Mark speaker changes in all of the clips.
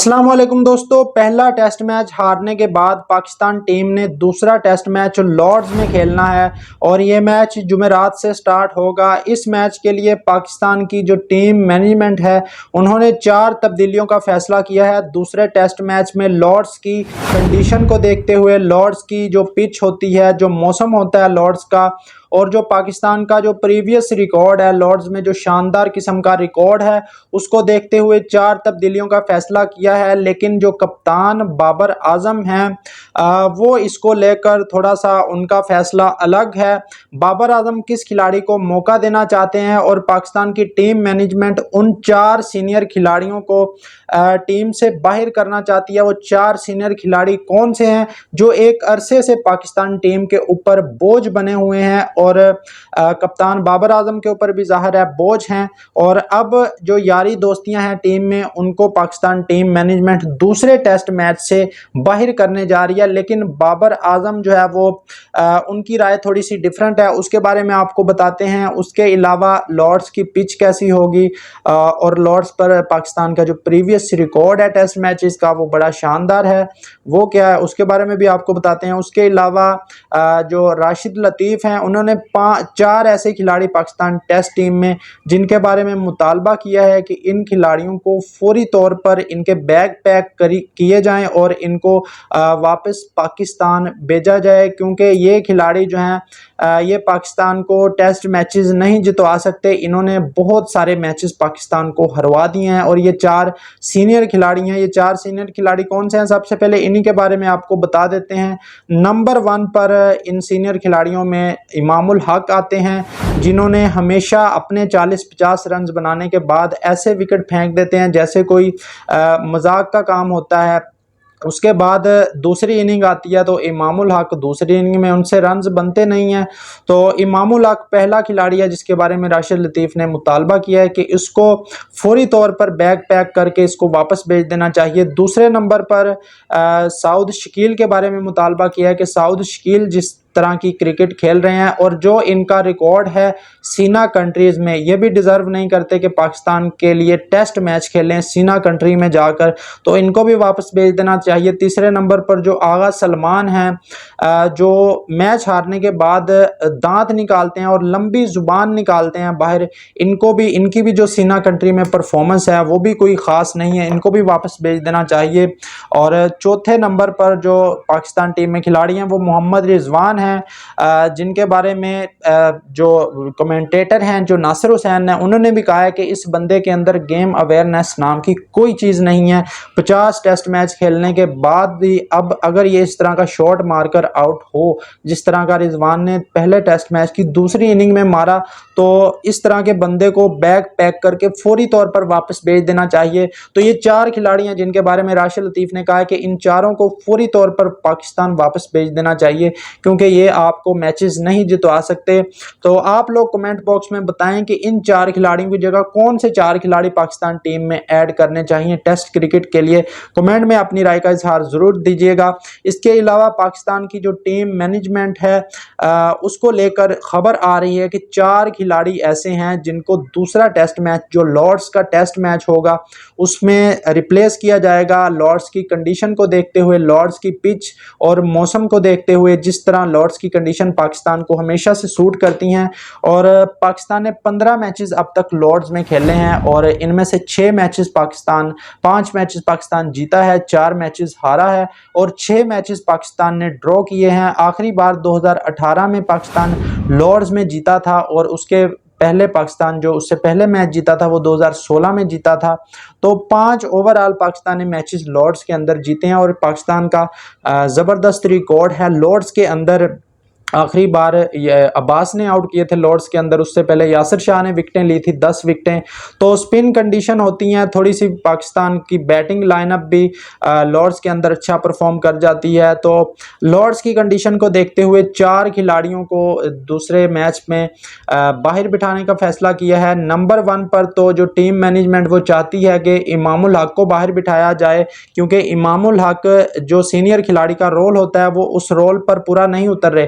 Speaker 1: अस्सलाम वालेकुम दोस्तों। पहला टेस्ट मैच हारने के बाद पाकिस्तान टीम ने दूसरा टेस्ट मैच लॉर्ड्स में खेलना है और ये मैच जुमेरात से स्टार्ट होगा। इस मैच के लिए पाकिस्तान की जो टीम मैनेजमेंट है उन्होंने 4 तब्दीलियों का फैसला किया है। दूसरे टेस्ट मैच में लॉर्ड्स की कंडीशन को देखते हुए, लॉर्ड्स की जो पिच होती है, जो मौसम होता है लॉर्ड्स का, और जो पाकिस्तान का जो प्रीवियस रिकॉर्ड है लॉर्ड्स में, जो शानदार किस्म का रिकॉर्ड है, उसको देखते हुए 4 तब्दीलियों का फैसला किया है। लेकिन जो कप्तान बाबर आजम हैं वो इसको लेकर थोड़ा सा उनका फैसला अलग है। बाबर आजम किस खिलाड़ी को मौका देना चाहते हैं और पाकिस्तान की टीम मैनेजमेंट उन 4 सीनियर खिलाड़ियों को टीम से बाहर करना चाहती है। वो 4 सीनियर खिलाड़ी कौन से हैं जो एक अरसे से पाकिस्तान टीम के ऊपर बोझ बने हुए हैं और कप्तान बाबर आजम के ऊपर भी ज़ाहिर है बोझ हैं, और अब जो यारी दोस्तियां हैं टीम में उनको पाकिस्तान टीम मैनेजमेंट दूसरे टेस्ट मैच से बाहर करने जा रही है। लेकिन बाबर आजम जो है वो उनकी राय थोड़ी सी डिफरेंट है, उसके बारे में आपको बताते हैं। उसके अलावा लॉर्ड्स की पिच कैसी होगी और लॉर्ड्स पर पाकिस्तान का जो प्रीवियस रिकॉर्ड है टेस्ट मैचेस का वो बड़ा शानदार है, वो क्या है उसके बारे में भी आपको बताते हैं। उसके अलावा जो राशिद लतीफ़ हैं उन्होंने 4 ऐसे खिलाड़ी पाकिस्तान टेस्ट टीम में जिनके बारे में मुतालबा किया है कि इन खिलाड़ियों को फौरी तौर पर इनके बैग पैक किए जाएं और इनको वापस पाकिस्तान भेजा जाए, क्योंकि ये खिलाड़ी जो हैं ये पाकिस्तान को टेस्ट मैचेस नहीं जितवा सकते। इन्होंने बहुत सारे मैचेस पाकिस्तान को हरवा दिए हैं और ये 4 सीनियर खिलाड़ी हैं। ये 4 सीनियर खिलाड़ी कौन से हैं, सबसे पहले इन्हीं के बारे में आपको बता देते हैं। नंबर 1 पर इन सीनियर खिलाड़ियों में इमामुल हक आते हैं, जिन्होंने हमेशा अपने 40-50 रन बनाने के बाद ऐसे विकेट फेंक देते हैं जैसे कोई मजाक का काम होता है। उसके बाद दूसरी इनिंग आती है तो इमामुल हक दूसरी इनिंग में उनसे रन्स बनते नहीं हैं, तो इमामुल हक पहला खिलाड़ी है जिसके बारे में राशिद लतीफ़ ने मुतालबा किया है कि इसको फौरी तौर पर बैग पैक करके इसको वापस भेज देना चाहिए। दूसरे नंबर पर साउद शकील के बारे में मुतालबा किया है कि साउद शकील जिस तरह की क्रिकेट खेल रहे हैं और जो इनका रिकॉर्ड है सीना कंट्रीज़ में, ये भी डिज़र्व नहीं करते कि पाकिस्तान के लिए टेस्ट मैच खेलें सीना कंट्री में जाकर, तो इनको भी वापस भेज देना चाहिए। तीसरे नंबर पर जो आगा सलमान हैं जो मैच हारने के बाद दांत निकालते हैं और लंबी ज़ुबान निकालते हैं बाहर, इनकी भी जो सीना कंट्री में परफॉर्मेंस है वो भी कोई ख़ास नहीं है, इनको भी वापस भेज देना चाहिए। और चौथे नंबर पर जो पाकिस्तान टीम में खिलाड़ी हैं वो मोहम्मद रिजवान हैं, जिनके बारे में जो कमेंटेटर हैं जो नासिर हुसैन हैं उन्होंने भी कहा है कि इस बंदे के अंदर गेम अवेयरनेस नाम की कोई चीज़ नहीं है। 50 टेस्ट मैच खेलने के बाद भी अब अगर ये इस तरह का शॉट मारकर आउट हो जिस तरह का रिजवान ने पहले टेस्ट मैच की दूसरी इनिंग में मारा, तो इस तरह के बंदे को बैग पैक करके फौरी तौर पर वापस भेज देना चाहिए। तो ये 4 खिलाड़ी हैं जिनके बारे में राशिद लतीफ़ ने कहा है कि इन चारों को फौरी तौर पर पाकिस्तान वापस भेज देना चाहिए, क्योंकि ये आपको मैचेस नहीं जितवा सकते। तो आप लोग कमेंट बॉक्स में बताएं कि इन 4 खिलाड़ियों की जगह कौन से 4 खिलाड़ी पाकिस्तान टीम में ऐड करने चाहिए टेस्ट क्रिकेट के लिए। कमेंट में अपनी राय का इजहार ज़रूर दीजिएगा। इसके अलावा पाकिस्तान की जो टीम मैनेजमेंट है उसको लेकर खबर आ रही है कि 4 खिलाड़ी ऐसे हैं जिनको दूसरा टेस्ट मैच जो लॉर्ड्स का टेस्ट मैच होगा उसमें रिप्लेस किया जाएगा। लॉर्ड्स की कंडीशन को देखते हुए, लॉर्ड्स की पिच और मौसम को देखते हुए, जिस तरह लॉर्ड्स की कंडीशन पाकिस्तान को हमेशा से सूट करती हैं, और पाकिस्तान ने 15 मैचेस अब तक लॉर्ड्स में खेले हैं और इनमें से 5 मैचेस पाकिस्तान जीता है, 4 मैचेस हारा है और 6 मैचेस पाकिस्तान ने ड्रॉ किए हैं। आखिरी बार 2018 में पाकिस्तान लॉर्ड्स में जीता था और उसके पहले पाकिस्तान जो उससे पहले मैच जीता था वो 2016 में जीता था। तो 5 ओवरऑल पाकिस्तान ने मैचेस लॉर्ड्स के अंदर जीते हैं और पाकिस्तान का ज़बरदस्त रिकॉर्ड है लॉर्ड्स के अंदर। आखिरी बार अब्बास ने आउट किए थे लॉर्ड्स के अंदर, उससे पहले यासिर शाह ने विकेटें ली थी 10 विकेटें। तो स्पिन कंडीशन होती हैं थोड़ी सी, पाकिस्तान की बैटिंग लाइनअप भी लॉर्ड्स के अंदर अच्छा परफॉर्म कर जाती है। तो लॉर्ड्स की कंडीशन को देखते हुए 4 खिलाड़ियों को दूसरे मैच में बाहर बिठाने का फैसला किया है। नंबर 1 पर तो जो टीम मैनेजमेंट वो चाहती है कि इमामुल हक को बाहर बिठाया जाए, क्योंकि इमामुल हक जो सीनियर खिलाड़ी का रोल होता है वो उस रोल पर पूरा नहीं उतर रहे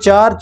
Speaker 1: 4